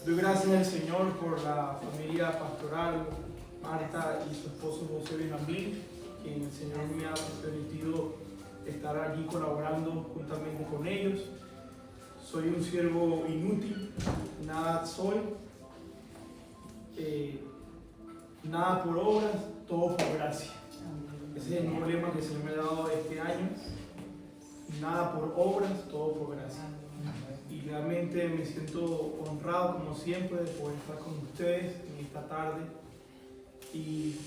Doy gracias al Señor por la familia pastoral, Marta y su esposo José Benjamín, que el Señor me ha permitido estar allí colaborando juntamente con ellos. Soy un siervo inútil, nada soy, nada por obras, todo por gracia. Ese es el nuevo lema que el Señor me ha dado este año. Nada por obras, todo por gracia. Y realmente me siento honrado, como siempre, de poder estar con ustedes en esta tarde. Y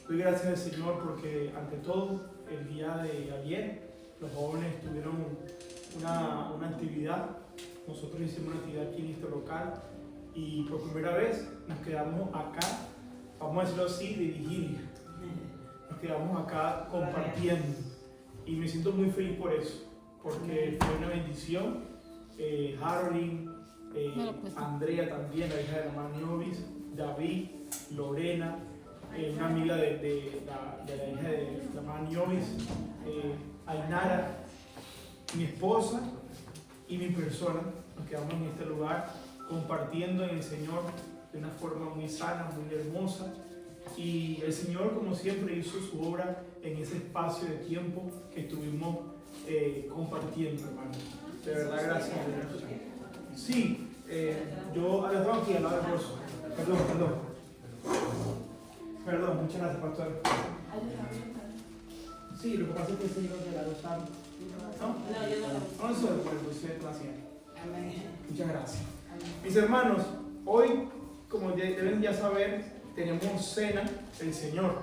doy gracias al Señor porque, ante todo, el día de ayer, los jóvenes tuvieron una actividad. Nosotros hicimos una actividad aquí en este local y por primera vez nos quedamos acá, vamos a decirlo así, de vigilia. Nos quedamos acá compartiendo y me siento muy feliz por eso, porque fue una bendición. Harold, Andrea también, la hija de la hermana Niovis, David, Lorena, una amiga de la hija de la hermana Niovis, Ainara, mi esposa y mi persona. Nos quedamos en este lugar compartiendo en el Señor de una forma muy sana, muy hermosa. Y el Señor, como siempre, hizo su obra en ese espacio de tiempo que estuvimos compartiendo, hermano. De verdad, gracias a Dios. Sí, yo tengo aquí al lado del bolso. Perdón, muchas gracias, pastor. Sí, lo que pasa es que ese libro de la Rosana. ¿No? No, yo no. No, eso después, usted lo hacía. Muchas gracias. Mis hermanos, hoy, como deben ya saber, tenemos cena del Señor.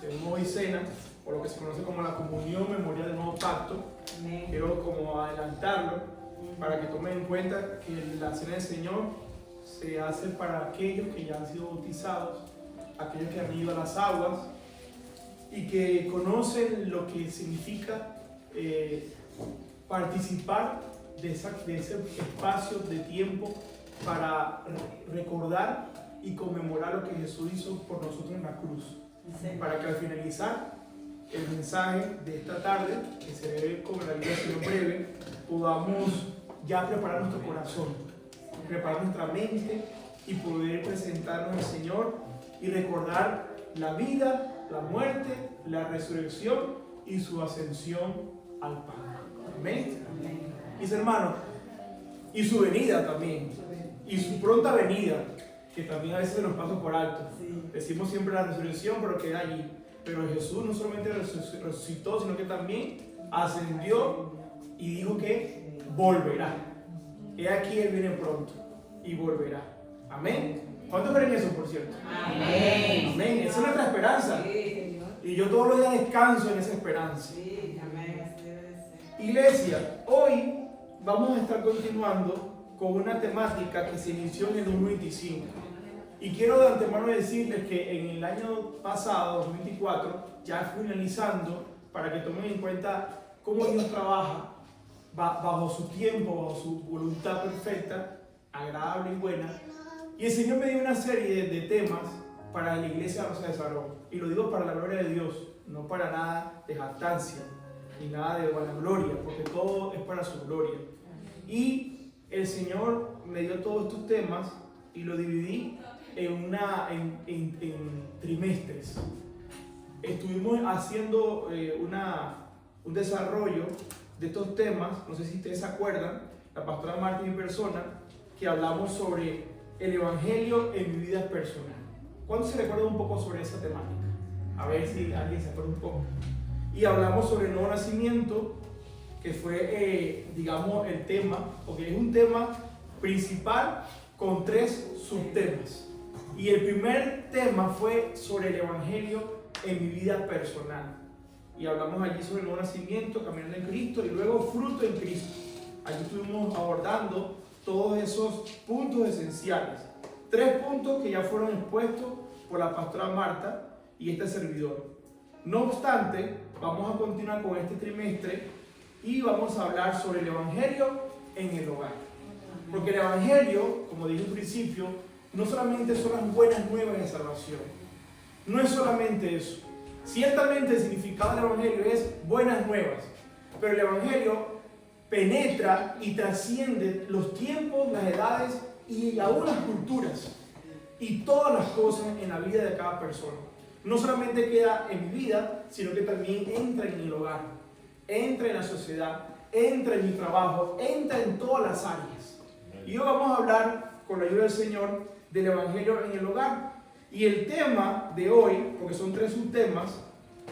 Tenemos hoy cena, por lo que se conoce como la comunión memorial del nuevo pacto. Quiero como adelantarlo para que tomen en cuenta que la cena del Señor se hace para aquellos que ya han sido bautizados, aquellos que han ido a las aguas y que conocen lo que significa participar de ese espacio de tiempo para recordar y conmemorar lo que Jesús hizo por nosotros en la cruz. Sí. Para que al finalizar el mensaje de esta tarde, que se debe con la vida del breve, podamos ya preparar nuestro corazón, preparar nuestra mente y poder presentarnos al Señor y recordar la vida, la muerte, la resurrección y su ascensión al Padre. Amén. Mis hermanos, y su venida también, y su pronta venida, que también a veces se nos pasa por alto. Decimos siempre la resurrección, pero queda allí. Pero Jesús no solamente resucitó, sino que también ascendió y dijo que volverá. He aquí, Él viene pronto y volverá. Amén. ¿Cuántos creen eso, por cierto? Amén. Amén. Esa es nuestra esperanza. Y yo todos los días descanso en esa esperanza. Iglesia, hoy vamos a estar continuando con una temática que se inició en el 2025. Y quiero de antemano decirles que en el año pasado, 2024, ya finalizando, para que tomen en cuenta cómo Dios trabaja bajo su tiempo, bajo su voluntad perfecta, agradable y buena. Y el Señor me dio una serie de temas para la iglesia de Rosa de Sarón. Y lo digo para la gloria de Dios, no para nada de jactancia, ni nada de vanagloria, porque todo es para su gloria. Y el Señor me dio todos estos temas y lo dividí en trimestres. Estuvimos haciendo un desarrollo de estos temas, no sé si ustedes se acuerdan, la pastora Marta y mi persona, que hablamos sobre el Evangelio en mi vida personal. ¿Cuántos se recuerdan un poco sobre esa temática? A ver si alguien se acuerda un poco. Y hablamos sobre el nuevo nacimiento, que fue, digamos, el tema, porque es un tema principal con 3 subtemas. Y el primer tema fue sobre el Evangelio en mi vida personal. Y hablamos allí sobre el nuevo nacimiento, caminando en Cristo y luego fruto en Cristo. Allí estuvimos abordando todos esos puntos esenciales. 3 puntos que ya fueron expuestos por la pastora Marta y este servidor. No obstante, vamos a continuar con este trimestre y vamos a hablar sobre el Evangelio en el hogar. Porque el Evangelio, como dije al principio, no solamente son las buenas nuevas de salvación. No es solamente eso. Ciertamente el significado del Evangelio es buenas nuevas. Pero el Evangelio penetra y trasciende los tiempos, las edades y aún las culturas y todas las cosas en la vida de cada persona. No solamente queda en mi vida, sino que también entra en el hogar, entra en la sociedad, entra en mi trabajo, entra en todas las áreas. Y hoy vamos a hablar, con la ayuda del Señor, del Evangelio en el hogar. Y el tema de hoy, porque son 3 subtemas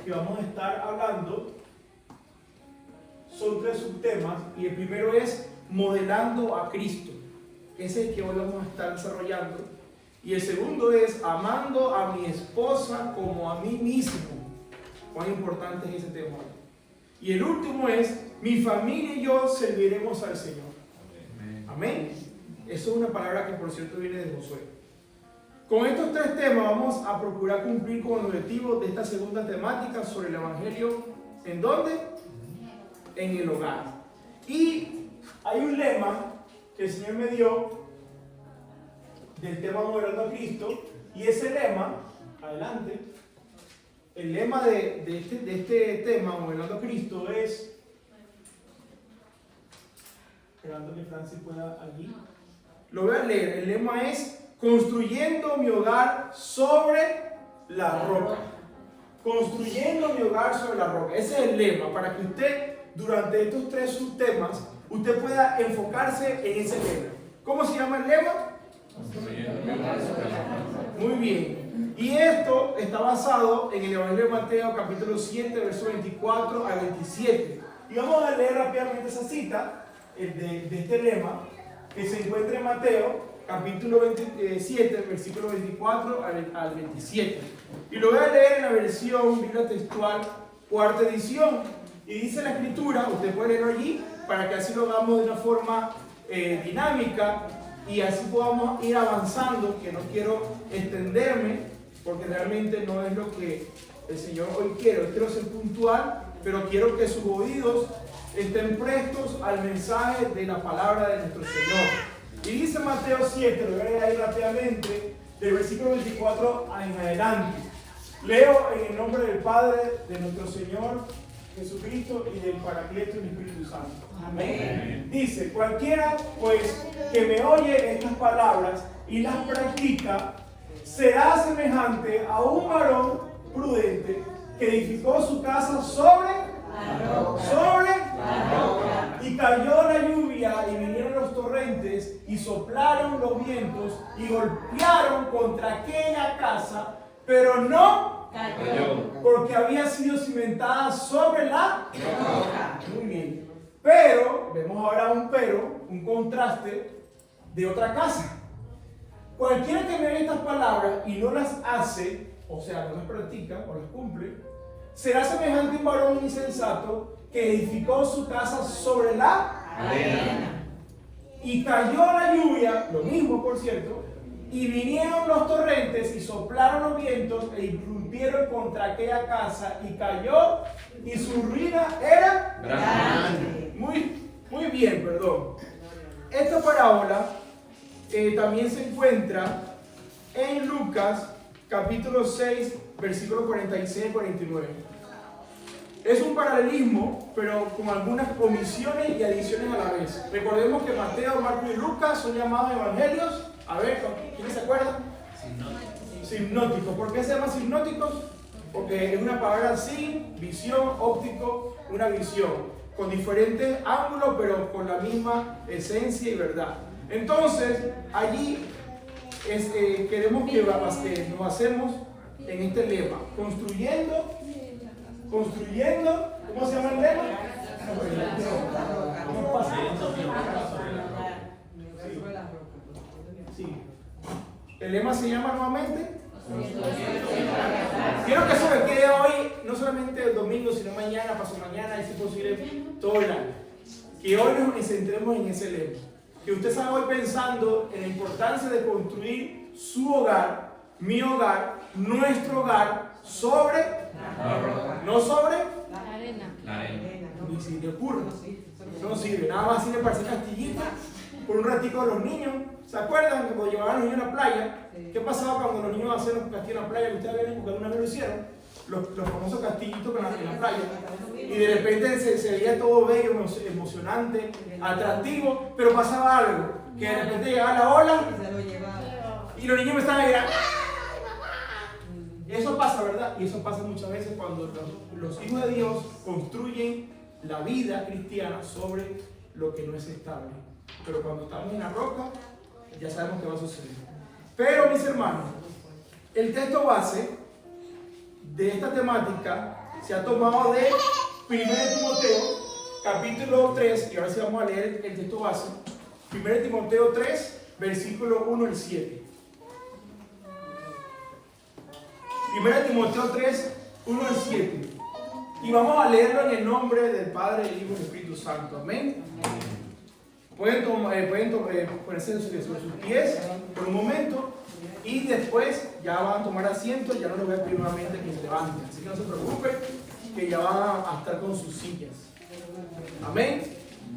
que vamos a estar hablando, son 3 subtemas, y el primero es modelando a Cristo. Ese es el que hoy vamos a estar desarrollando. Y el segundo es amando a mi esposa como a mí mismo. Cuán importante es ese tema. Y el último es, mi familia y yo serviremos al Señor. Amén. Eso es una palabra que, por cierto, viene de Josué. Con estos 3 temas vamos a procurar cumplir con el objetivo de esta segunda temática sobre el Evangelio. ¿En dónde? En el hogar. Y hay un lema que el Señor me dio del tema modelando a Cristo, y ese lema, adelante, el lema de este tema modelando a Cristo es, esperando que Francis pueda allí, lo voy a leer. El lema es construyendo mi hogar sobre la roca. Construyendo mi hogar sobre la roca. Ese es el lema, para que usted durante estos 3 subtemas usted pueda enfocarse en ese lema. ¿Cómo se llama el lema? Muy bien. Y esto está basado en el Evangelio de Mateo, capítulo 7, versos 24 al 27. Y vamos a leer rápidamente esa cita de este lema, que se encuentra en Mateo, capítulo 7, versículo 24 al 27. Y lo voy a leer en la versión Biblia Textual, 4ª edición. Y dice la Escritura, usted puede leerlo allí, para que así lo hagamos de una forma dinámica y así podamos ir avanzando, que no quiero extenderme, porque realmente no es lo que el Señor hoy quiere. Hoy quiero ser puntual, pero quiero que sus oídos estén prestos al mensaje de la palabra de nuestro Señor. Y dice Mateo 7, lo voy a leer ahí rápidamente, del versículo 24 en adelante. Leo en el nombre del Padre, de nuestro Señor Jesucristo y del Paracleto y del Espíritu Santo. Amén. Dice, cualquiera pues que me oye estas palabras y las practica, será semejante a un varón prudente que edificó su casa sobre la roca. Y cayó la lluvia y vinieron los torrentes y soplaron los vientos y golpearon contra aquella casa, pero no cayó, porque había sido cimentada sobre la roca. Muy bien. Pero, vemos ahora un contraste de otra casa. Cualquiera que vea estas palabras y no las hace, o sea, no las practica o las cumple, será semejante a un varón insensato que edificó su casa sobre la arena. Y cayó la lluvia, lo mismo por cierto, y vinieron los torrentes y soplaron los vientos e irrumpieron contra aquella casa y cayó, y su ruina era grande. Muy bien, perdón. Esta parábola también se encuentra en Lucas capítulo 6, versículos 46 y 49. Es un paralelismo, pero con algunas omisiones y adiciones a la vez. Recordemos que Mateo, Marcos y Lucas son llamados evangelios. A ver, ¿quién se acuerda? Sinóticos. ¿Por qué se llaman sinóticos? Porque es una palabra sin, visión, óptico, una visión, con diferentes ángulos, pero con la misma esencia y verdad. Entonces, allí queremos que nos basemos en este lema, construyendo, ¿cómo se llama el lema? Sí. El lema se llama nuevamente. Quiero que eso me quede hoy, no solamente el domingo, sino mañana, pasado mañana, y si posible todo el año. Que hoy nos centremos en ese lema. Que usted salga hoy pensando en la importancia de construir su hogar, mi hogar, nuestro hogar, sobre la roca. No sobre la arena. Ni si le ocurre. No sirve, nada más sirve para hacer castillita por un ratico a los niños. ¿Se acuerdan que cuando llevaban a los niños a la playa? ¿Qué pasaba cuando los niños hacían los castillos en la playa? Que ustedes ven, porque alguna vez lo hicieron. Los famosos castillitos en la playa. Y de repente se veía todo bello, emocionante, atractivo, pero pasaba algo. que de repente llegaba la ola Y se lo llevaba. y los niños me estaban gritando. Eso pasa, ¿verdad? Y eso pasa muchas veces cuando los hijos de Dios construyen la vida cristiana sobre lo que no es estable. Pero cuando estamos en la roca, ya sabemos qué va a suceder. Pero, mis hermanos, el texto base de esta temática se ha tomado de 1 Timoteo, capítulo 3, y ahora sí vamos a leer el texto base. 1 Timoteo 3, versículo 1 al 7. 1 Timoteo 3, 1 al 7. Y vamos a leerlo en el nombre del Padre, del Hijo y del Espíritu Santo. Amén. Pueden ponerse sobre sus pies por un momento y después ya van a tomar asiento. Ya no les voy a pedir nuevamente que se levanten. Así que no se preocupen, que ya van a estar con sus sillas. Amén.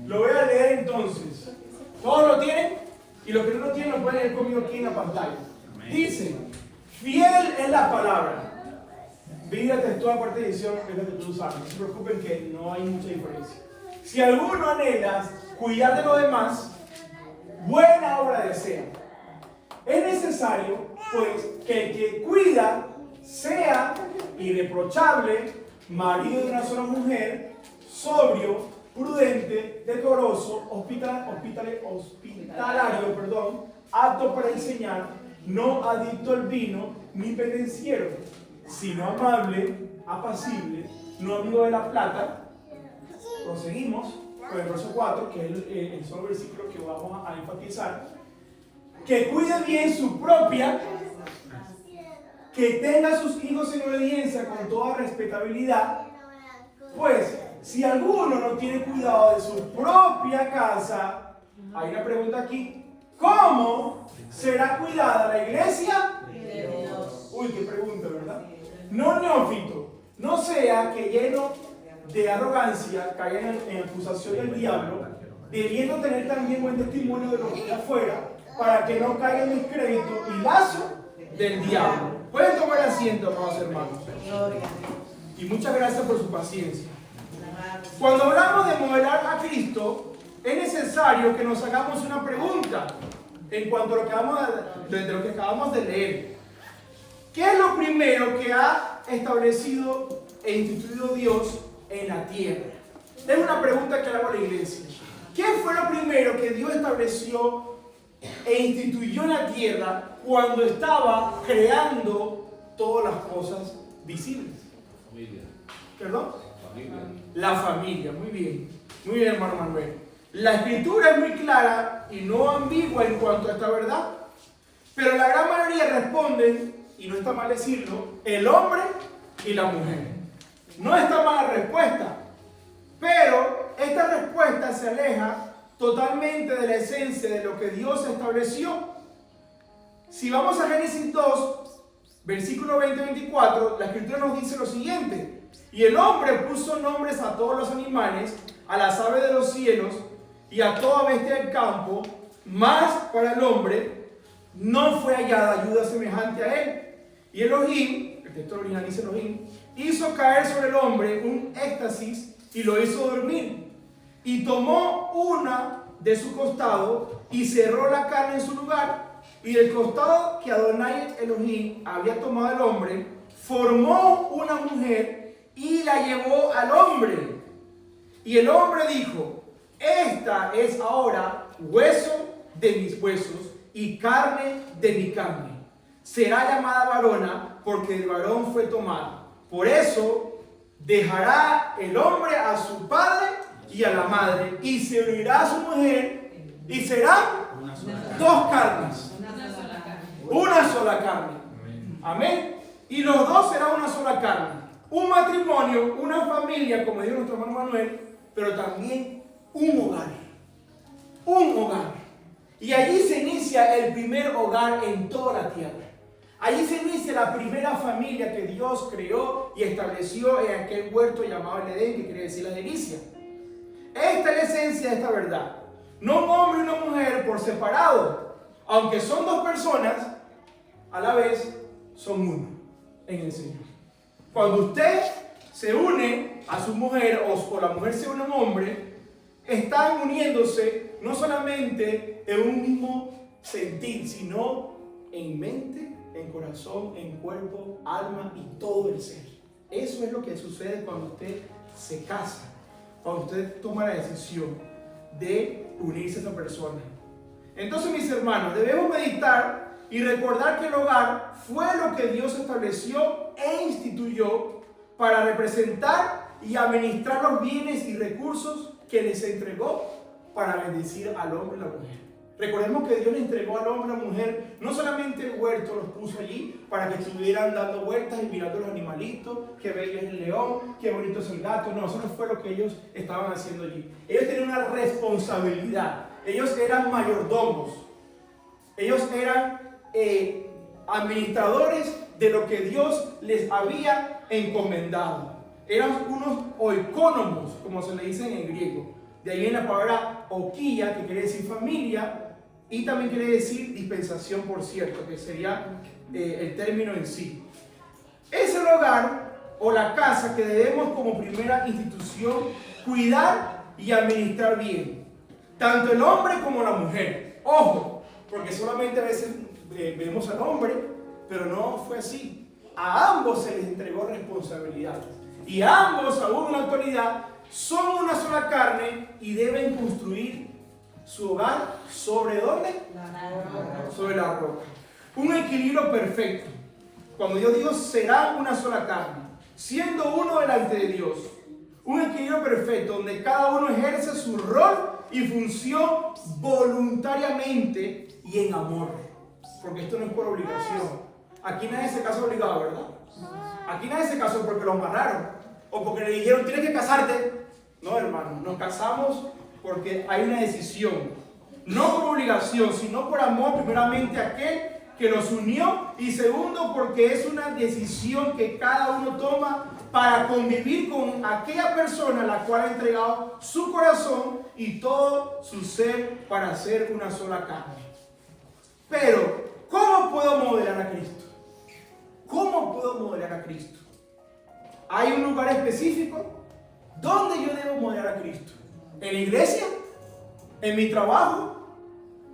Lo voy a leer entonces. ¿Todos lo tienen? Y los que no lo tienen lo pueden leer conmigo aquí en la pantalla. Dice: fiel es la palabra. Biblia textual, parte de edición, es la que tú usas. No se preocupen que no hay mucha diferencia. Si alguno anhela cuidar de los demás, buena obra desea. Es necesario, pues, que el que cuida sea irreprochable, marido de una sola mujer, sobrio, prudente, decoroso, hospitalario, apto para enseñar, no adicto al vino, ni pendenciero, sino amable, apacible, no amigo de la plata. Proseguimos con el verso 4, que es el solo versículo que vamos a enfatizar. Que cuide bien su propia, que tenga a sus hijos en obediencia con toda respetabilidad, pues si alguno no tiene cuidado de su propia casa, hay una pregunta aquí: ¿cómo será cuidada la iglesia de Dios? Uy, qué pregunta, ¿verdad? No, neófito, no sea que lleno de arrogancia caiga en acusación del diablo, debiendo tener también buen testimonio de los que afuera, para que no caiga en descrédito y lazo del diablo. Pueden tomar asiento, amados hermanos. Y muchas gracias por su paciencia. Cuando hablamos de modelar a Cristo, es necesario que nos hagamos una pregunta en cuanto a lo que acabamos de leer. ¿Qué es lo primero que ha establecido e instituido Dios en la tierra? Es una pregunta que hago a la iglesia. ¿Qué fue lo primero que Dios estableció e instituyó en la tierra cuando estaba creando todas las cosas visibles? Familia. ¿Perdón? Familia. La familia. Muy bien. Muy bien, hermano Manuel. La escritura es muy clara y no ambigua en cuanto a esta verdad, pero la gran mayoría responden, y no está mal decirlo, el hombre y la mujer. No está mal la respuesta, pero esta respuesta se aleja totalmente de la esencia de lo que Dios estableció. Si vamos a Génesis 2, versículo 20-24, la escritura nos dice lo siguiente: y el hombre puso nombres a todos los animales, a las aves de los cielos y a toda bestia del campo, mas para el hombre no fue hallada ayuda semejante a él. Y Elohim, el texto original dice Elohim, hizo caer sobre el hombre un éxtasis y lo hizo dormir. Y tomó una de su costado y cerró la carne en su lugar. Y del costado que Adonai Elohim había tomado al hombre, formó una mujer y la llevó al hombre. Y el hombre dijo: esta es ahora hueso de mis huesos y carne de mi carne. Será llamada varona porque del varón fue tomada. Por eso dejará el hombre a su padre y a la madre y se unirá a su mujer y serán dos carnes. Una sola carne. Amén. Y los dos serán una sola carne. Un matrimonio, una familia, como dijo nuestro hermano Manuel, pero también un hogar. Un hogar. Y allí se inicia el primer hogar en toda la tierra. Allí se inicia la primera familia que Dios creó y estableció en aquel huerto llamado el Edén, que quiere decir la delicia. Esta es la esencia de esta verdad. No un hombre y una mujer por separado, aunque son dos personas, a la vez son uno en el Señor. Cuando usted se une a su mujer o la mujer se une a un hombre, están uniéndose no solamente en un mismo sentir, sino en mente, en corazón, en cuerpo, alma y todo el ser. Eso es lo que sucede cuando usted se casa, cuando usted toma la decisión de unirse a esa persona. Entonces, mis hermanos, debemos meditar y recordar que el hogar fue lo que Dios estableció e instituyó para representar y administrar los bienes y recursos que les entregó para bendecir al hombre y la mujer. Recordemos que Dios le entregó al hombre y a la mujer no solamente el huerto, los puso allí para que estuvieran dando vueltas y mirando los animalitos, qué bello es el león, qué bonito es el gato. No, eso no fue lo que ellos estaban haciendo allí. Ellos tenían una responsabilidad. Ellos eran mayordomos. Ellos eran administradores de lo que Dios les había encomendado. Eran unos oikónomos, como se le dice en griego. De ahí viene la palabra oquía, que quiere decir familia, y también quiere decir dispensación, por cierto, que sería el término en sí. Es el hogar o la casa que debemos como primera institución cuidar y administrar bien. Tanto el hombre como la mujer. Ojo, porque solamente a veces vemos al hombre, pero no fue así. A ambos se les entregó responsabilidad. Y ambos, aún en la actualidad, son una sola carne y deben construir su hogar ¿sobre dónde? Sobre la roca. Un equilibrio perfecto. Cuando yo digo serán una sola carne, siendo uno delante de Dios. Un equilibrio perfecto donde cada uno ejerce su rol y función voluntariamente y en amor. Porque esto no es por obligación. Aquí nadie se casa obligado, ¿verdad? Aquí nadie se casó porque lo amarraron o porque le dijeron tienes que casarte. No, hermano, nos casamos porque hay una decisión, no por obligación, sino por amor, primeramente aquel que nos unió, y segundo porque es una decisión que cada uno toma para convivir con aquella persona a la cual ha entregado su corazón y todo su ser para ser una sola carne. Pero, ¿cómo puedo modelar a Cristo? ¿Cómo puedo modelar a Cristo? ¿Hay un lugar específico? ¿Dónde yo debo modelar a Cristo? ¿En la iglesia? ¿En mi trabajo?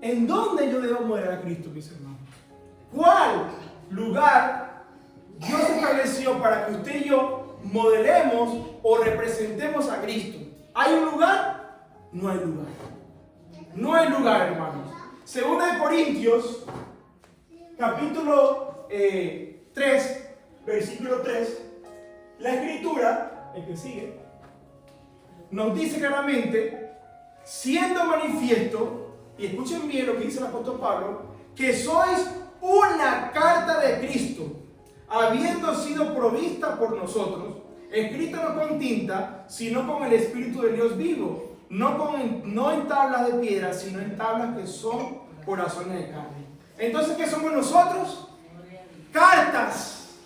¿En dónde yo debo modelar a Cristo, mis hermanos? ¿Cuál lugar Dios estableció para que usted y yo modelemos o representemos a Cristo? ¿Hay un lugar? No hay lugar. No hay lugar, hermanos. Segunda de Corintios, capítulo 3, versículo 3, la escritura, el que sigue, nos dice claramente, siendo manifiesto, y escuchen bien lo que dice el apóstol Pablo, que sois una carta de Cristo, habiendo sido provista por nosotros, escrita no con tinta, sino con el Espíritu de Dios vivo, no en tablas de piedra, sino en tablas que son corazones de carne. Entonces, ¿qué somos nosotros? Cartas.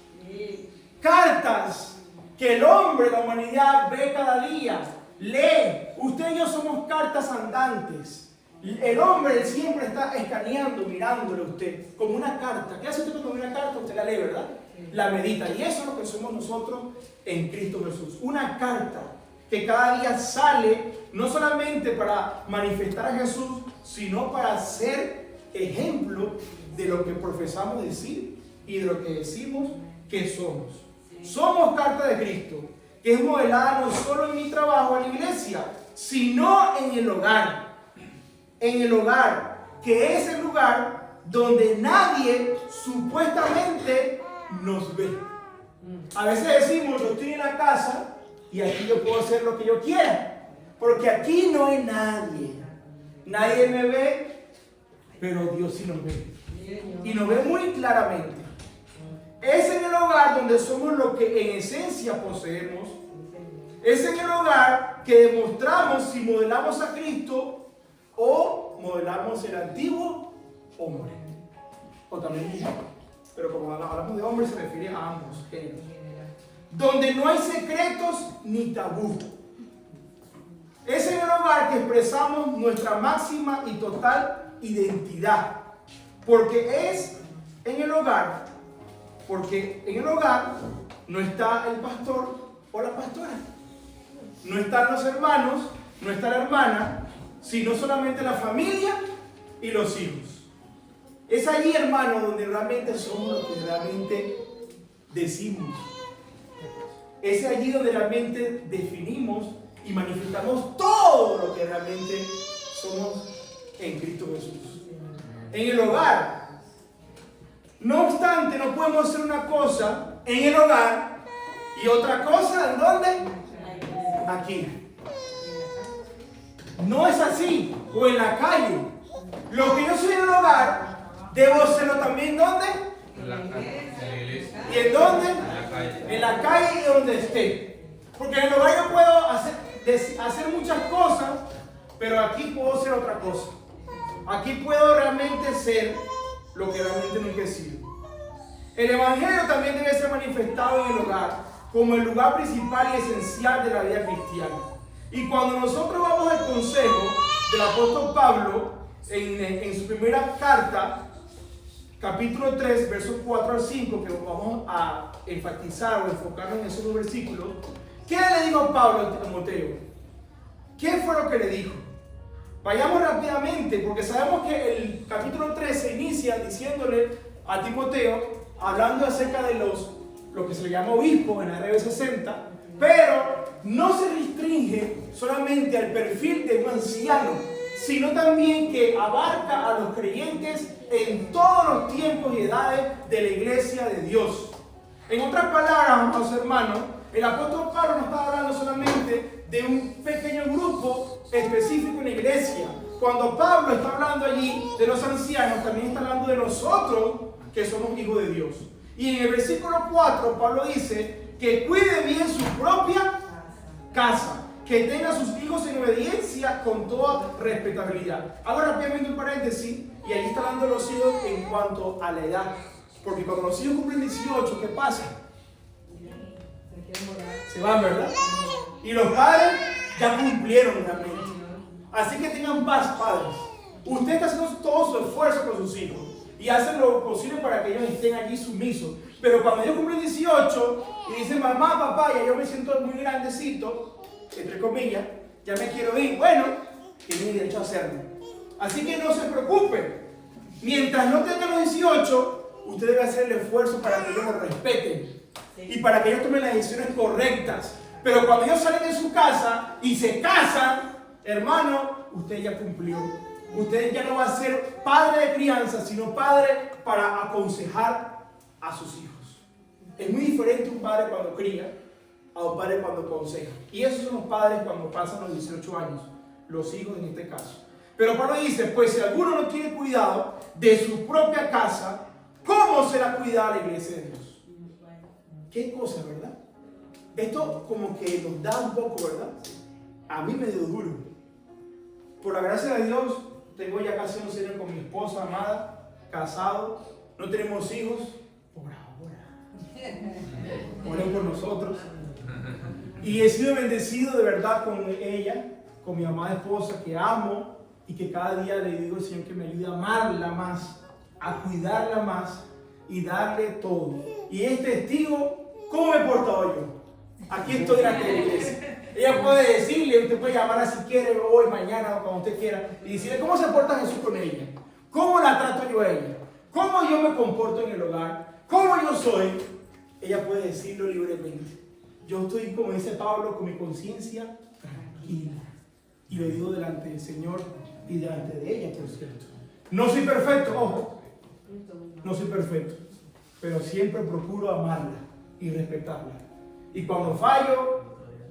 Cartas que el hombre, la humanidad, ve cada día, lee. Usted y yo somos cartas andantes. El hombre siempre está escaneando, mirándole a usted como una carta. ¿Qué hace usted cuando ve una carta? Usted la lee, ¿verdad? La medita. Y eso es lo que somos nosotros en Cristo Jesús. Una carta que cada día sale no solamente para manifestar a Jesús, sino para ser ejemplo de lo que profesamos decir y de lo que decimos que somos. Somos carta de Cristo, que es modelada no solo en mi trabajo en la iglesia, sino en el hogar. En el hogar, que es el lugar donde nadie supuestamente nos ve. A veces decimos, yo estoy en la casa y aquí yo puedo hacer lo que yo quiera, porque aquí no hay nadie. Nadie me ve, pero Dios sí nos ve. Y nos ve muy claramente. Es en el hogar donde somos lo que en esencia poseemos. Es en el hogar que demostramos si modelamos a Cristo o modelamos el antiguo hombre. O también mujer. Pero como hablamos de hombre se refiere a ambos géneros. Donde no hay secretos ni tabú. Es en el hogar que expresamos nuestra máxima y total identidad. Porque es en el hogar, porque en el hogar no está el pastor o la pastora. No están los hermanos, no está la hermana, sino solamente la familia y los hijos. Es allí, hermano, donde realmente somos lo que realmente decimos. Es allí donde realmente definimos y manifestamos todo lo que realmente somos en Cristo Jesús. En el hogar. No obstante, no podemos hacer una cosa en el hogar y otra cosa, ¿en dónde? Aquí. No es así. O en la calle. Lo que yo soy en el hogar, debo hacerlo también, ¿dónde? En la iglesia. ¿Y en dónde? En la calle. En la calle y donde esté. Porque en el hogar yo puedo hacer muchas cosas, pero aquí puedo hacer otra cosa. Aquí puedo realmente ser lo que realmente nunca he sido. El Evangelio también debe ser manifestado en el hogar como el lugar principal y esencial de la vida cristiana. Y cuando nosotros vamos al consejo del apóstol Pablo en su primera carta, capítulo 3, versos 4 al 5, que vamos a enfatizar o enfocarnos en esos dos versículos, ¿qué le dijo Pablo a Timoteo? ¿Qué fue lo que le dijo? Vayamos rápidamente, porque sabemos que el capítulo 3 se inicia diciéndole a Timoteo, hablando acerca de lo que se le llama obispo en la RB60, pero no se restringe solamente al perfil de un anciano, sino también que abarca a los creyentes en todos los tiempos y edades de la iglesia de Dios. En otras palabras, amados hermanos, el apóstol Pablo no está hablando solamente de un pequeño grupo específico en la iglesia. Cuando Pablo está hablando allí de los ancianos, también está hablando de nosotros que somos hijos de Dios. Y en el versículo 4, Pablo dice que cuide bien su propia casa, que tenga a sus hijos en obediencia con toda respetabilidad. Hago rápidamente un paréntesis, y ahí está hablando de los hijos en cuanto a la edad. Porque cuando los hijos cumplen 18, ¿qué pasa? Se van, ¿verdad? Y los padres ya cumplieron realmente. Así que tengan paz, padres. Usted está haciendo todo su esfuerzo con sus hijos y hacen lo posible para que ellos estén allí sumisos. Pero cuando ellos cumplen 18 y dicen, mamá, papá, ya yo me siento muy grandecito, entre comillas, ya me quiero ir, bueno, tienen derecho a hacerlo. Así que no se preocupen. Mientras no tengan los 18, usted debe hacer el esfuerzo para que ellos lo respeten y para que ellos tomen las decisiones correctas. Pero cuando ellos salen de su casa y se casan, hermano, usted ya cumplió. Usted ya no va a ser padre de crianza, sino padre para aconsejar a sus hijos. Es muy diferente un padre cuando cría a un padre cuando aconseja. Y esos son los padres cuando pasan los 18 años, los hijos en este caso. Pero Pablo dice, pues si alguno no tiene cuidado de su propia casa, ¿cómo será cuidada la iglesia de Dios? Qué cosa, ¿verdad? Esto como que nos da un poco, ¿verdad? A mí me dio duro. Por la gracia de Dios, tengo ya casi 11 años con mi esposa amada, casado, no tenemos hijos, por ahora. Oren por nosotros. Y he sido bendecido de verdad con ella, con mi amada esposa que amo y que cada día le digo al Señor que me ayude a amarla más, a cuidarla más y darle todo. Y es testigo cómo me he portado yo. Aquí estoy delante de la iglesia. Ella puede decirle, usted puede llamarla si quiere, hoy, mañana o cuando usted quiera, y decirle cómo se porta Jesús con ella, cómo la trato yo a ella, cómo yo me comporto en el hogar, cómo yo soy. Ella puede decirlo libremente. Yo estoy, como dice Pablo, con mi conciencia tranquila. Y lo digo delante del Señor y delante de ella, por cierto. No soy perfecto, ojo. No soy perfecto. Pero siempre procuro amarla y respetarla. Y cuando fallo,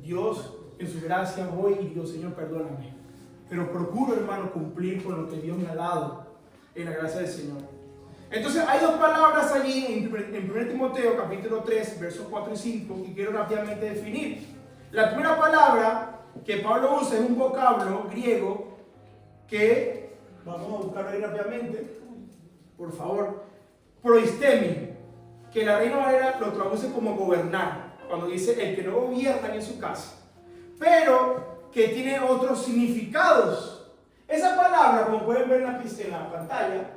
Dios en su gracia voy y digo, Señor, perdóname. Pero procuro, hermano, cumplir con lo que Dios me ha dado en la gracia del Señor. Entonces hay dos palabras allí en 1 Timoteo capítulo 3, versos 4 y 5 que quiero rápidamente definir. La primera palabra que Pablo usa es un vocablo griego que, vamos a buscarlo ahí rápidamente, por favor, proistemi, que la Reina Valera lo traduce como gobernar, cuando dice el que no gobierna en su casa, pero que tiene otros significados. Esa palabra, como pueden ver en la pantalla,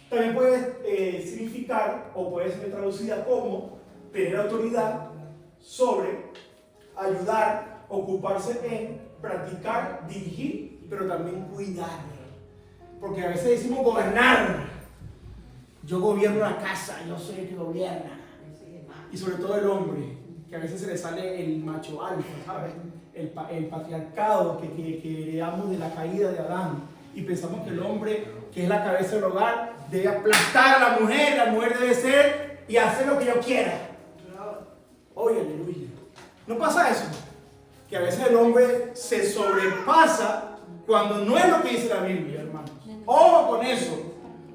también puede significar o puede ser traducida como tener autoridad sobre, ayudar, ocuparse en, practicar, dirigir pero también cuidar. Porque a veces decimos gobernar. Yo gobierno la casa, yo soy el que gobierna. Y sobre todo el hombre, que a veces se le sale el macho alfa, ¿sabes? El patriarcado que heredamos de la caída de Adán. Y pensamos que el hombre, que es la cabeza del hogar, debe aplastar a la mujer debe ser y hacer lo que yo quiera. Oye, aleluya. ¿No pasa eso? Que a veces el hombre se sobrepasa cuando no es lo que dice la Biblia, hermanos. Ojo con eso.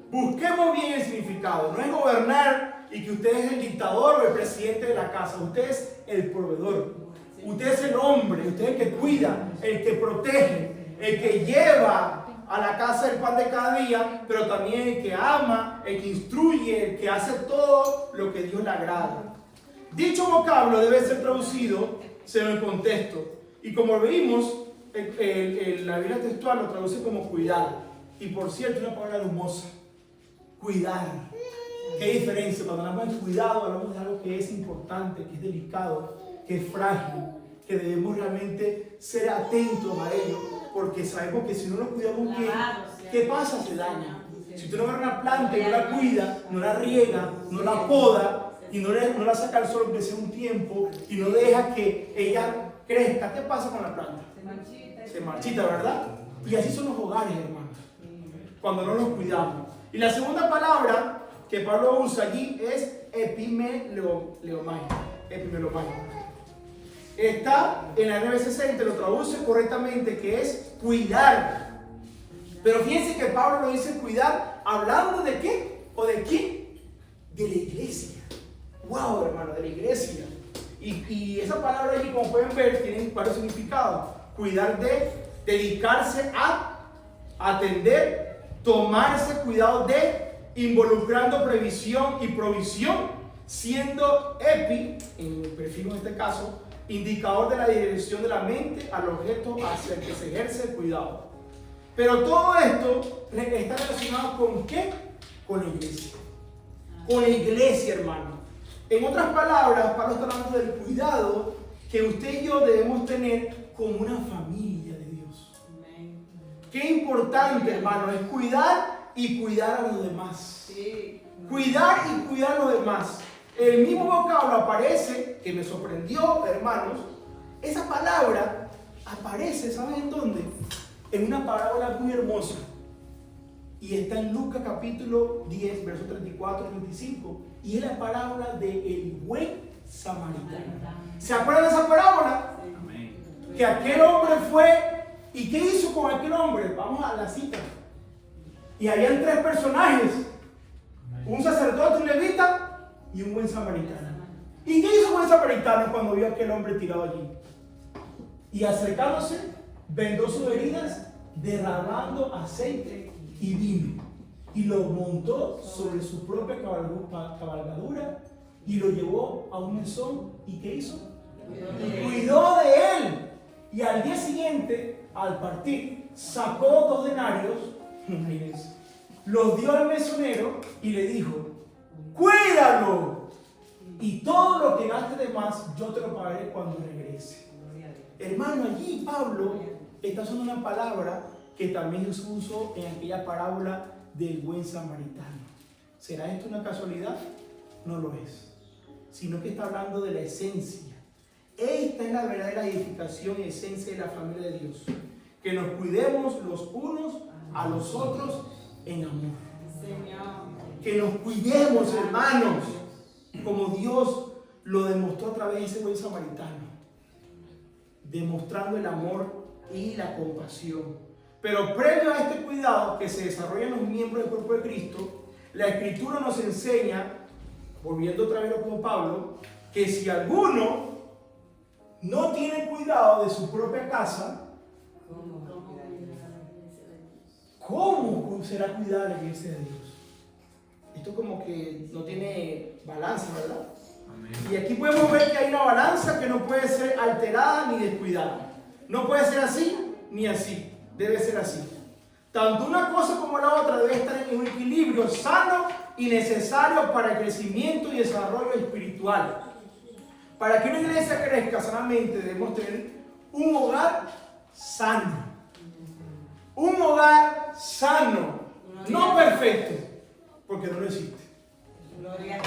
Busquemos bien el significado. No es gobernar y que usted es el dictador o el presidente de la casa. Usted es el proveedor. Usted es el hombre. Usted es el que cuida, el que protege, el que lleva a la casa el pan de cada día, pero también el que ama, el que instruye, el que hace todo lo que Dios le agrada. Dicho vocablo debe ser traducido según el contexto. Y como vimos, la Biblia textual lo traduce como cuidar. Y por cierto, una palabra hermosa. Cuidar. ¿Qué diferencia? Cuando hablamos de cuidado, hablamos de algo que es importante, que es delicado, que es frágil, que debemos realmente ser atentos a ello, porque sabemos que si no lo cuidamos bien, ¿qué pasa? Se daña. Si usted no agarra una planta y no la cuida, no la riega, no la poda, y no la saca al sol que sea un tiempo, y no deja que ella crezca, ¿qué pasa con la planta? Se marchita, ¿verdad? Y así son los hogares, hermanos, cuando no los cuidamos. Y la segunda palabra que Pablo usa allí es epimelomai. Está en la NB60, lo traduce correctamente, que es cuidar. Pero fíjense que Pablo lo dice cuidar, hablando de qué o de quién, de la iglesia. Wow, hermano, de la iglesia. Y esa palabra allí, como pueden ver, tiene varios significados. Cuidar de, dedicarse a, atender, tomarse cuidado de, involucrando previsión y provisión, siendo epi, en el prefijo en este caso, indicador de la dirección de la mente al objeto hacia el que se ejerce el cuidado. Pero todo esto está relacionado con ¿qué? Con la iglesia. Con la iglesia, hermano. En otras palabras, Pablo está hablando del cuidado que usted y yo debemos tener como una familia de Dios. Qué importante, hermano, es cuidar y cuidar a los demás. Cuidar y cuidar a los demás. El mismo vocablo aparece, que me sorprendió, hermanos. Esa palabra aparece, ¿saben en dónde? En una parábola muy hermosa. Y está en Lucas capítulo 10, versos 34 y 35. Y es la parábola del buen samaritano. ¿Se acuerdan de esa parábola? Amén. Que aquel hombre fue, ¿y qué hizo con aquel hombre? Vamos a la cita. Y habían tres personajes. Un sacerdote, un levita y un buen samaritano. ¿Y qué hizo el buen samaritano cuando vio a aquel hombre tirado allí? Y acercándose, vendó sus heridas, derramando aceite y vino. Y lo montó sobre su propia cabalgadura y lo llevó a un mesón. ¿Y qué hizo? Y cuidó de él. Y al día siguiente, al partir, sacó 2 denarios, los dio al mesonero y le dijo: cuídalo, y todo lo que gaste de más yo te lo pagaré cuando regrese. Hermano, allí Pablo está usando una palabra que también Jesús usó en aquella parábola del buen samaritano. ¿Será esto una casualidad? No lo es, sino que está hablando de la esencia. Esta es la verdadera edificación y esencia de la familia de Dios, que nos cuidemos los unos a los otros en amor. Que nos cuidemos, hermanos, como Dios lo demostró a través de ese buen samaritano, demostrando el amor y la compasión. Pero previo a este cuidado que se desarrolla en los miembros del cuerpo de Cristo, la Escritura nos enseña, volviendo otra vez con Pablo, que si alguno no tiene cuidado de su propia casa, ¿cómo será cuidar la iglesia de Dios? Esto como que no tiene balanza, ¿verdad? Amén. Y aquí podemos ver que hay una balanza que no puede ser alterada ni descuidada. No puede ser así ni así. Debe ser así. Tanto una cosa como la otra debe estar en un equilibrio sano y necesario para el crecimiento y desarrollo espiritual. Para que una iglesia crezca sanamente debemos tener un hogar sano. Un hogar sano, no perfecto, porque no lo existe.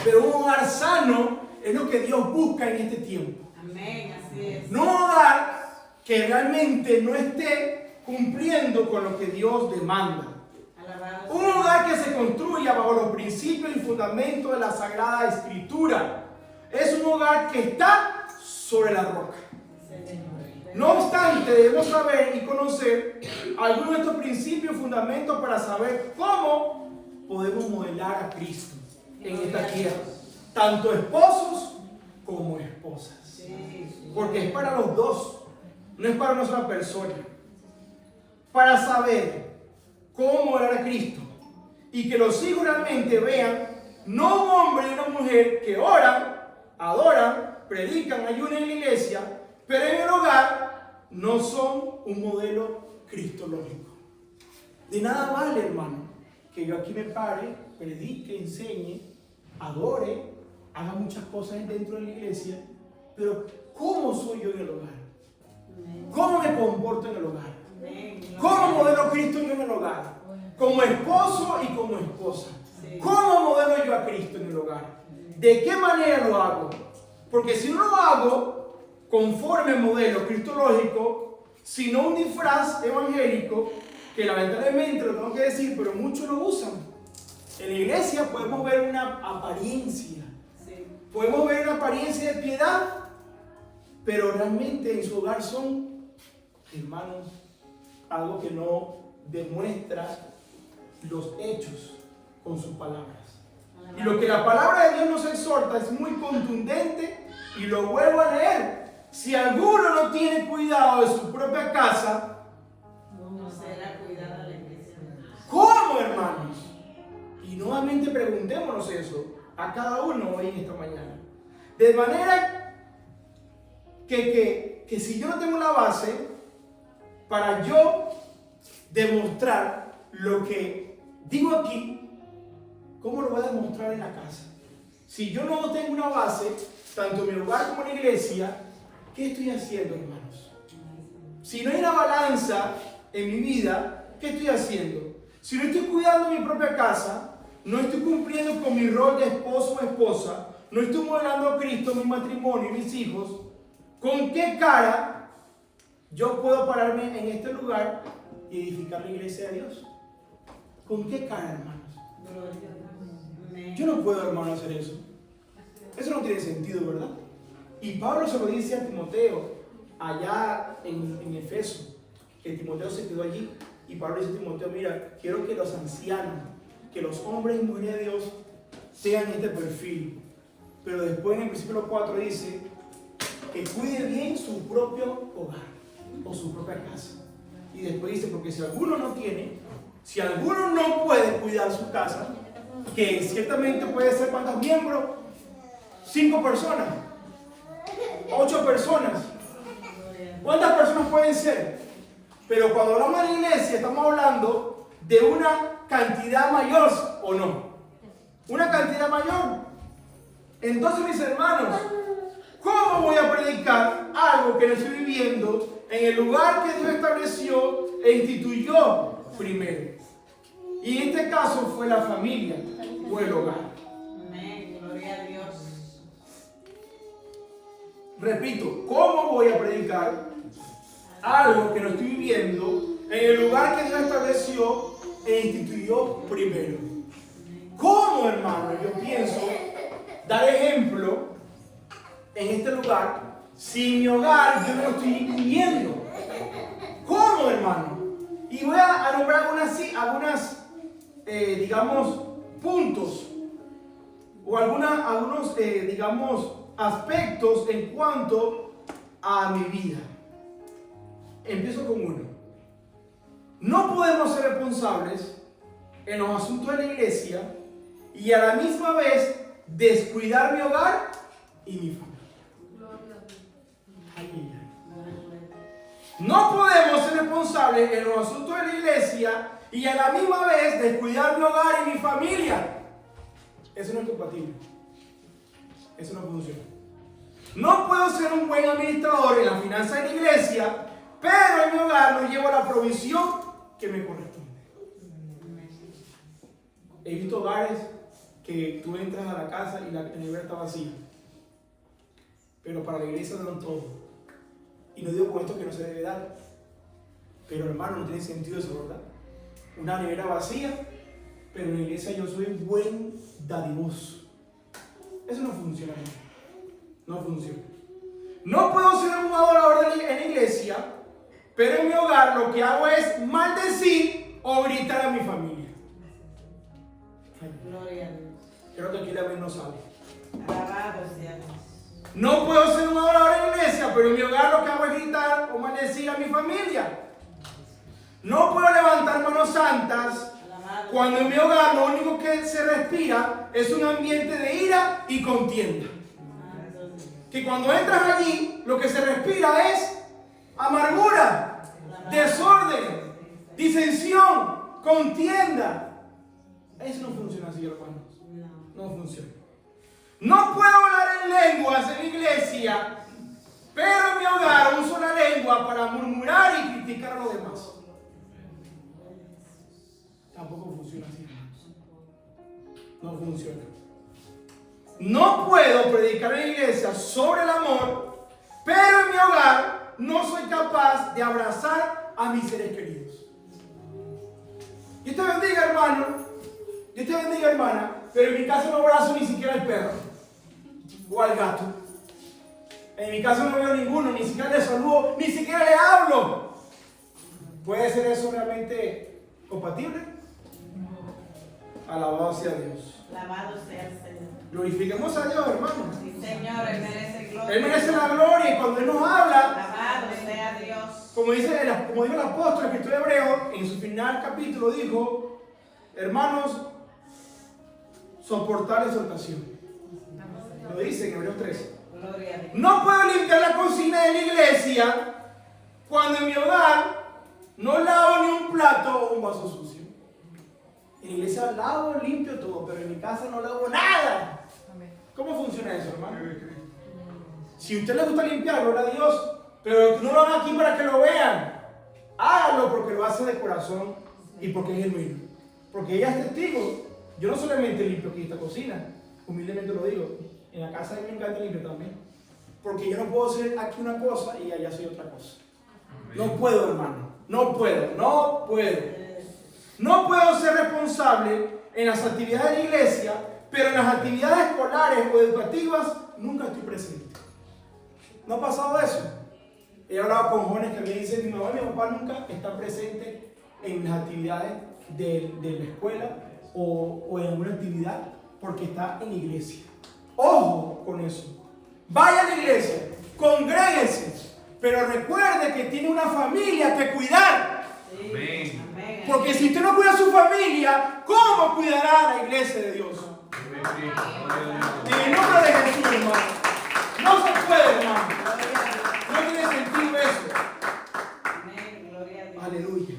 Pero un hogar sano es lo que Dios busca en este tiempo. Amén, así es. No un hogar que realmente no esté cumpliendo con lo que Dios demanda. Un hogar que se construya bajo los principios y fundamentos de la Sagrada Escritura. Es un hogar que está sobre la roca. No obstante, debemos saber y conocer algunos de estos principios y fundamentos para saber cómo podemos modelar a Cristo en esta tierra. Tanto esposos como esposas. Porque es para los dos, no es para una sola persona. Para saber cómo modelar a Cristo y que los hijos realmente vean no un hombre y una mujer que oran, adoran, predican, ayunan en la iglesia, pero en el hogar no son un modelo cristológico. De nada vale, hermano, que yo aquí me pare, predique, enseñe, adore, haga muchas cosas dentro de la iglesia, pero ¿cómo soy yo en el hogar? ¿Cómo me comporto en el hogar? ¿Cómo modelo a Cristo yo en el hogar? Como esposo y como esposa. ¿Cómo modelo yo a Cristo en el hogar? ¿De qué manera lo hago? Porque si no lo hago conforme al modelo cristológico, sino un disfraz evangélico, que lamentablemente lo tengo que decir, pero muchos lo usan. En la iglesia podemos ver una apariencia. Podemos ver una apariencia de piedad, pero realmente en su hogar son, hermanos, algo que no demuestra los hechos con sus palabras. Y lo que la palabra de Dios nos exhorta es muy contundente y lo vuelvo a leer. Si alguno no tiene cuidado de su propia casa, ¿cómo será cuidada la iglesia? ¿cómo, hermanos? Y nuevamente preguntémonos eso a cada uno hoy en esta mañana. De manera que si yo no tengo la base para yo demostrar lo que digo aquí, ¿cómo lo voy a demostrar en la casa? Si yo no tengo una base, tanto en mi hogar como en la iglesia, ¿qué estoy haciendo, hermanos? Si no hay una balanza en mi vida, ¿qué estoy haciendo? Si no estoy cuidando mi propia casa, no estoy cumpliendo con mi rol de esposo o esposa, no estoy modelando a Cristo en mi matrimonio y mis hijos, ¿con qué cara yo puedo pararme en este lugar y edificar la iglesia de Dios? ¿Con qué cara, hermanos? Yo no puedo, hermano, hacer eso. Eso no tiene sentido, ¿verdad? Y Pablo se lo dice a Timoteo, allá en Efeso, que Timoteo se quedó allí. Y Pablo dice a Timoteo, mira, quiero que los ancianos, que los hombres y mujeres de Dios tengan este perfil. Pero después en el versículo 4 dice que cuide bien su propio hogar o su propia casa. Y después dice, porque si alguno no tiene, si alguno no puede cuidar su casa, que ciertamente puede ser ¿cuántos miembros? 5 personas, 8 personas. ¿Cuántas personas pueden ser? Pero cuando hablamos de la iglesia, estamos hablando de una cantidad mayor, ¿o no? Una cantidad mayor. Entonces, mis hermanos, ¿cómo voy a predicar algo que no estoy viviendo en el lugar que Dios estableció e instituyó primero? Y en este caso fue la familia o el hogar. Amén, gloria a Dios. Repito, ¿cómo voy a predicar algo que no estoy viviendo en el lugar que Dios estableció e instituyó primero? ¿Cómo, hermano? Yo pienso dar ejemplo en este lugar si en mi hogar yo no lo estoy incluyendo. ¿Cómo, hermano? Y voy a nombrar algunas digamos, puntos o algunos, digamos, aspectos en cuanto a mi vida. Empiezo con uno. No podemos ser responsables en los asuntos de la iglesia y a la misma vez descuidar mi hogar y mi familia. Ay, ay, ay. No podemos ser responsables en los asuntos de la iglesia y a la misma vez descuidar mi hogar y mi familia. Eso no es compatible. Eso no funciona. No puedo ser un buen administrador en la finanza de la iglesia, pero en mi hogar no llevo la provisión que me corresponde. He visto hogares que tú entras a la casa y la nevera está vacía, pero para la iglesia dan todo. Y no digo con esto que no se debe dar, pero hermano, no tiene sentido eso, ¿verdad? Una nevera vacía, pero en la iglesia yo soy buen dadivoso. Eso no funciona. No funciona. No puedo ser un adorador en la iglesia, pero en mi hogar lo que hago es maldecir o gritar a mi familia. Gloria a Dios. Creo que aquí la vez no sabe. Alabado sea Dios. No puedo ser un adorador en la iglesia, pero en mi hogar lo que hago es gritar o maldecir a mi familia. No puedo levantar manos santas cuando en mi hogar lo único que se respira es un ambiente de ira y contienda. Que cuando entras allí, lo que se respira es amargura, desorden, disensión, contienda. Eso no funciona así, hermanos. No funciona. No puedo hablar en lenguas en la iglesia, pero en mi hogar uso la lengua para murmurar y criticar a los demás. Tampoco funciona así, hermanos. No funciona. No puedo predicar en la iglesia sobre el amor, pero en mi hogar no soy capaz de abrazar a mis seres queridos. Dios te bendiga, hermano. Dios te bendiga, hermana. Pero en mi casa no abrazo ni siquiera al perro o al gato. En mi casa no veo ninguno, ni siquiera le saludo, ni siquiera le hablo. ¿Puede ser eso realmente compatible? Alabado sea Dios. Alabado sea el Señor. Glorifiquemos a Dios, hermano. Sí, Señor, Él merece gloria. Él merece la gloria y cuando Él nos habla, Alabado sea Dios. como dijo el apóstol, el escritor hebreo, en su final capítulo dijo, hermanos, soportar la exhortación. Lo dice en Hebreos 13. Gloria a Dios. No puedo limpiar la cocina de la iglesia cuando en mi hogar no lavo ni un plato o un vaso sucio. En la iglesia lavo, limpio todo, pero en mi casa no lavo nada. ¿Cómo funciona eso, hermano? Si a usted le gusta limpiar, gloria a Dios, pero no lo hagan aquí para que lo vean. Hágalo porque lo hace de corazón y porque es genuino. Porque ella es testigo. Yo no solamente limpio aquí esta cocina, humildemente lo digo. En la casa a mí me encanta limpiar también. Porque yo no puedo ser aquí una cosa y allá soy otra cosa. No puedo, hermano. No puedo. No puedo ser responsable en las actividades de la iglesia, pero en las actividades escolares o educativas nunca estoy presente. ¿No ha pasado eso? He hablado con jóvenes que me dicen, mi mamá y mi papá nunca están presentes en las actividades de la escuela o en alguna actividad porque está en la iglesia. Ojo con eso. Vaya a la iglesia, congréguese, pero recuerde que tiene una familia que cuidar. Amén. Porque si usted no cuida a su familia, ¿cómo cuidará a la iglesia de Dios? En el nombre de Jesús, hermano. No se puede, hermano. No tiene sentido eso. Amén. Gloria a Dios. Aleluya.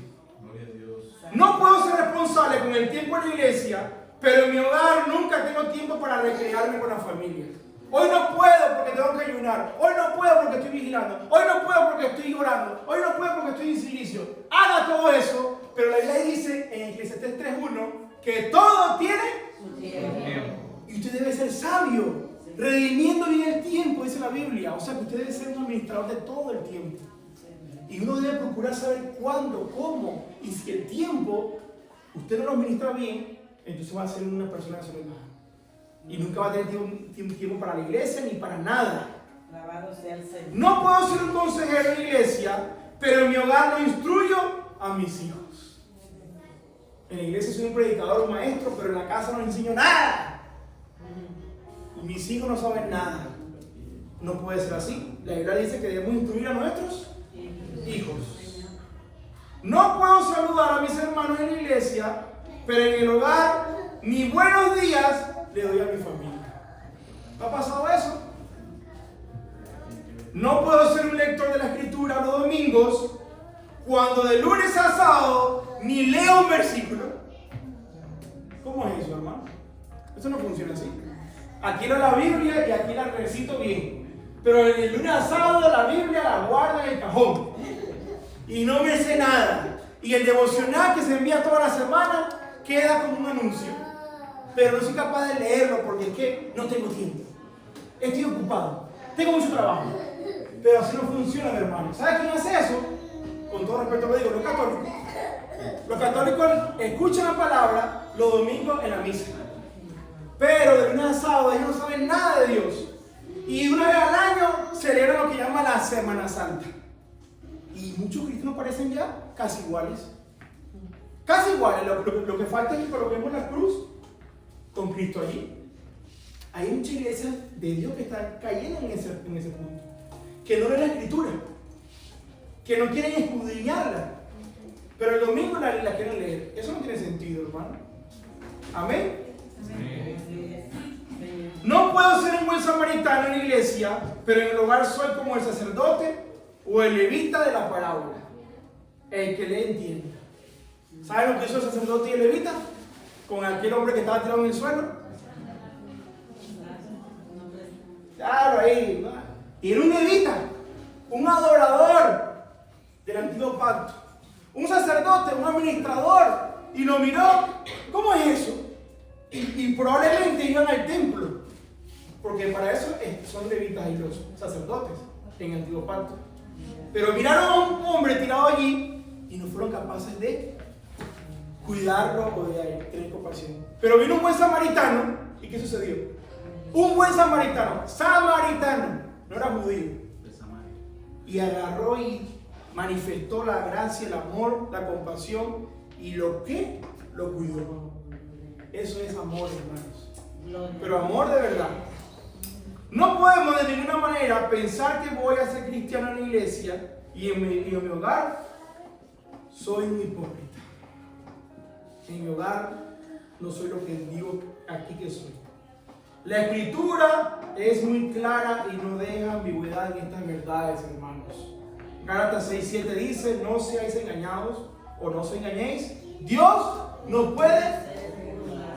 No puedo ser responsable con el tiempo en la iglesia, pero en mi hogar nunca tengo tiempo para recrearme con la familia. Hoy no puedo porque tengo que ayunar. Hoy no puedo porque estoy vigilando. Hoy no puedo porque estoy orando. Hoy no puedo porque estoy en silicio. Haga todo eso, pero la Biblia dice en Eclesiastés 3:1 que todo tiene Su tiempo. y usted debe ser sabio, redimiendo bien el tiempo, dice la Biblia. O sea que usted debe ser un administrador de todo el tiempo. Y uno debe procurar saber cuándo, cómo. Y si el tiempo usted no lo administra bien, entonces va a ser una persona desordenada. Y nunca va a tener tiempo para la iglesia ni para nada. Alabado sea el Señor. No puedo ser un consejero en la iglesia, pero en mi hogar no instruyo a mis hijos. En la iglesia soy un predicador, un maestro, pero en la casa no les enseño nada. Y mis hijos no saben nada. No puede ser así. La Biblia dice que debemos instruir a nuestros hijos. No puedo saludar a mis hermanos en la iglesia, pero en el hogar ni buenos días le doy a mi familia. ¿No ha pasado eso? No puedo ser un lector de la escritura los domingos cuando de lunes a sábado ni leo un versículo. ¿Cómo es eso, hermano? Eso no funciona así. Aquí leo la Biblia y aquí la recito bien, pero el lunes a sábado la Biblia la guardo en el cajón y no me sé nada. Y el devocional que se envía toda la semana queda como un anuncio. Pero no soy capaz de leerlo porque es que no tengo tiempo. Estoy ocupado. Tengo mucho trabajo. Pero así no funciona, mi hermano. ¿Sabe quién hace eso? Con todo respeto lo digo, los católicos. Los católicos escuchan la palabra los domingos en la misa. Pero de lunes a sábado ellos no saben nada de Dios. Y una vez al año celebran lo que llama la Semana Santa. Y muchos cristianos parecen ya casi iguales. Casi iguales. Lo que falta es que coloquemos la cruz con Cristo allí. Hay muchas iglesias de Dios que están cayendo en ese punto. Que no leen la escritura. Que no quieren escudriñarla. Pero el domingo la quieren leer. Eso no tiene sentido, hermano. Amén. No puedo ser un buen samaritano en la iglesia, pero en el hogar soy como el sacerdote o el levita de la parábola. El que le entienda. ¿Saben lo que hizo el sacerdote y el levita? Con aquel hombre que estaba tirado en el suelo. Claro, ahí. Y era un levita, un adorador del antiguo pacto. Un sacerdote, un administrador. Y lo miró. ¿Cómo es eso? Y probablemente iban al templo. Porque para eso son levitas y los sacerdotes en el antiguo pacto. Pero miraron a un hombre tirado allí y no fueron capaces de cuidarlo o de tener compasión. Pero vino un buen samaritano. ¿Y qué sucedió? Un buen samaritano, no era judío. Y agarró y manifestó la gracia, el amor, la compasión y lo cuidó. Eso es amor, hermanos. Pero amor de verdad. No podemos de ninguna manera pensar que voy a ser cristiano en la iglesia y en mi hogar soy un hipócrita. En mi hogar no soy lo que digo aquí que soy. La escritura es muy clara y no deja ambigüedad en estas verdades, hermanos. Gálatas 6:7 dice: no seáis engañados o no os engañéis. Dios no puede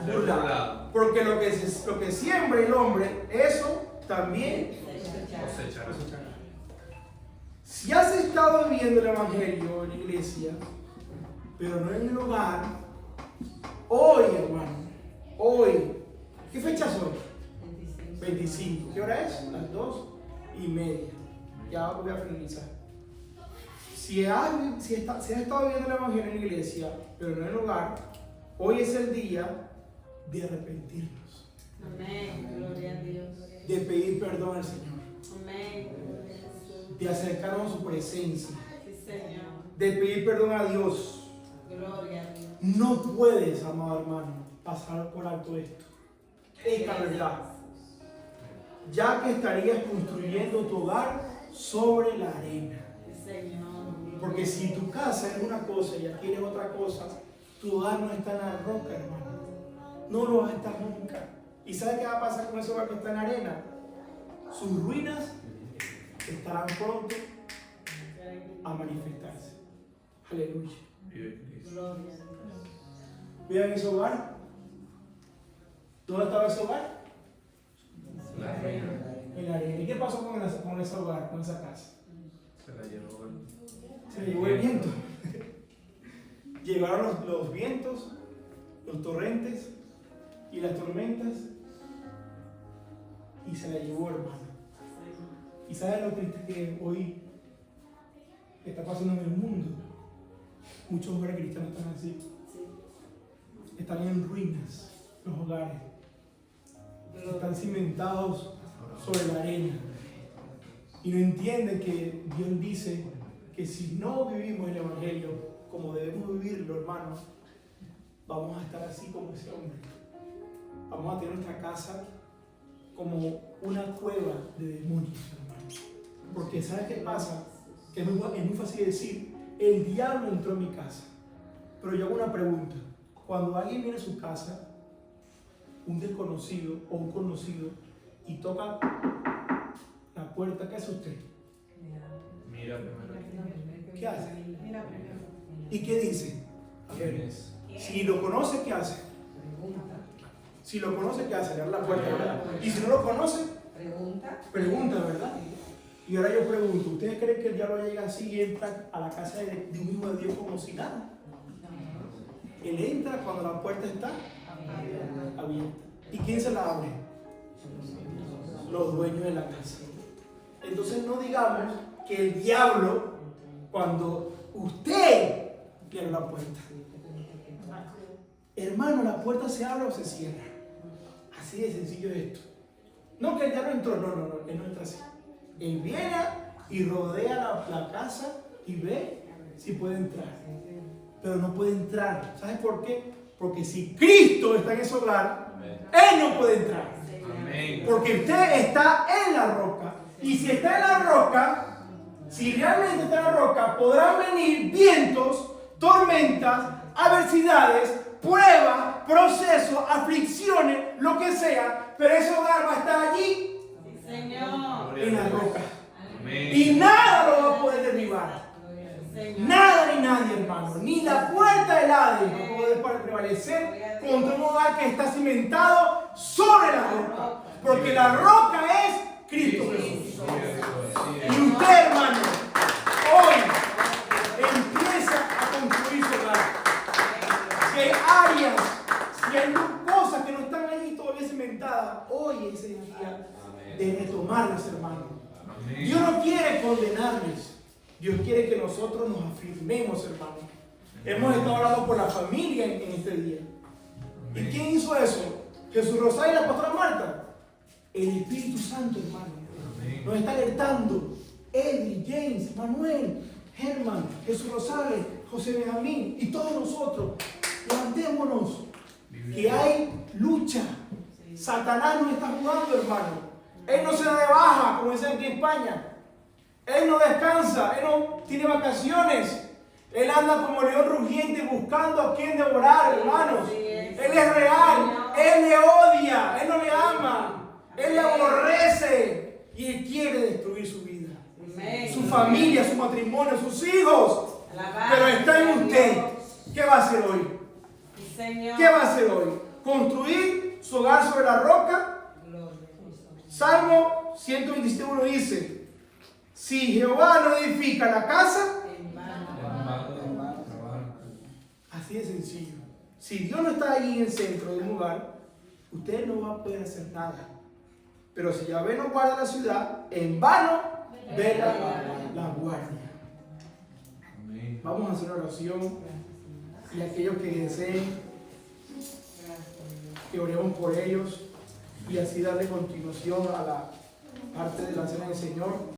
burlar. Porque lo que siembra el hombre, eso también cosechará. Si has estado viviendo el evangelio en la iglesia, pero no en el hogar, hoy, hermano, hoy, ¿qué fecha es hoy? 25. ¿Qué hora es? Las 2:30. Ya voy a finalizar. Si has estado viviendo el evangelio en la iglesia, pero no en el hogar, hoy es el día de arrepentirnos. Amén. Gloria a Dios. De pedir perdón al Señor. Amén. De acercarnos a su presencia. Sí, Señor. De pedir perdón a Dios. Gloria a Dios. No puedes, amado hermano, pasar por alto esto. Esta verdad. Ya que estarías construyendo tu hogar sobre la arena. Sí, Señor. Porque si tu casa es una cosa y aquí es otra cosa, tu hogar no está en la roca, hermano. No lo va a estar nunca. ¿Y sabe qué va a pasar con ese hogar que está en la arena? Sus ruinas estarán pronto a manifestarse. Aleluya. Gloria a Dios. Vean ese hogar. ¿Dónde estaba ese hogar? La reina En la arena. ¿Y qué pasó con ese hogar, con esa casa? se la llevó. Se llevó el viento. Llegaron los vientos, los torrentes y las tormentas y se la llevó, hermano. ¿Y saben lo triste que hoy está pasando en el mundo? Muchos hogares cristianos están así. Están en ruinas los hogares. Están cimentados sobre la arena. Y no entienden que Dios dice que si no vivimos el Evangelio como debemos vivirlo, hermanos, vamos a estar así como ese hombre. Vamos a tener nuestra casa como una cueva de demonios, hermanos. Porque ¿sabes qué pasa? Que es muy fácil decir, el diablo entró en mi casa. Pero yo hago una pregunta. Cuando alguien viene a su casa, un desconocido o un conocido, y toca la puerta, ¿qué hace usted? Mira primero. ¿Qué hace? ¿Y qué dice? A ver, si lo conoce, ¿qué hace? Si lo conoce, ¿qué hace? Le abre la puerta, ¿verdad? Y si no lo conoce, pregunta, ¿verdad? Y ahora yo pregunto, ¿ustedes creen que el diablo llega así y entra a la casa de un hijo de Dios como si nada? Él entra cuando la puerta está abierta. ¿Y quién se la abre? Los dueños de la casa. Entonces no digamos que el diablo, cuando usted le abre la puerta, hermano, la puerta se abre o se cierra. Así de sencillo es esto. No que el diablo entró, no, él no entra así. Él viene y rodea la casa y ve si puede entrar. Pero no puede entrar. ¿Sabes por qué? Porque si Cristo está en ese hogar, Él no puede entrar. Amén. Porque usted está en la roca. Y si está en la roca, si realmente está en la roca, podrán venir vientos, tormentas, adversidades, pruebas, procesos, aflicciones, lo que sea. Pero ese hogar va a estar allí Señor. en la roca. Amén. Y nada lo va a poder derribar. Señor. Nada ni nadie, hermano. Ni la puerta del Hades va a poder prevalecer contra un hogar que está cimentado sobre la roca. Porque la roca es Cristo Jesús. Y usted, hermano, hoy empieza a construir su hogar. Si hay áreas, si hay cosas que no están allí todavía cimentadas, hoy es el día de retomarlas, hermano. Dios no quiere condenarles. Dios quiere que nosotros nos afirmemos, hermano. Hemos estado hablando por la familia en este día. ¿Y quién hizo eso? Jesús Rosario y la pastora Marta. El Espíritu Santo, hermano. Nos está alertando. Eddie, James, Manuel, Germán, Jesús Rosario, José Benjamín y todos nosotros. Levantémonos. Que hay lucha. Satanás no está jugando, hermano. Él no se da de baja, como dicen aquí en España. Él no descansa, Él no tiene vacaciones. Él anda como león rugiente buscando a quien devorar, hermanos. Él es real, Él le odia, Él no le ama, Él le aborrece y Él quiere destruir su vida, su familia, su matrimonio, sus hijos. Pero está en usted. ¿Qué va a hacer hoy? ¿Qué va a hacer hoy? ¿Construir su hogar sobre la roca? Salmo 127:1 dice: si Jehová no edifica la casa, así de sencillo. Si Dios no está ahí en el centro de un lugar, usted no va a poder hacer nada. Pero si Yahvé no guarda la ciudad, en vano vela la guardia. Vamos a hacer una oración. Y aquellos que deseen, que oremos por ellos y así darle continuación a la parte de la cena del Señor.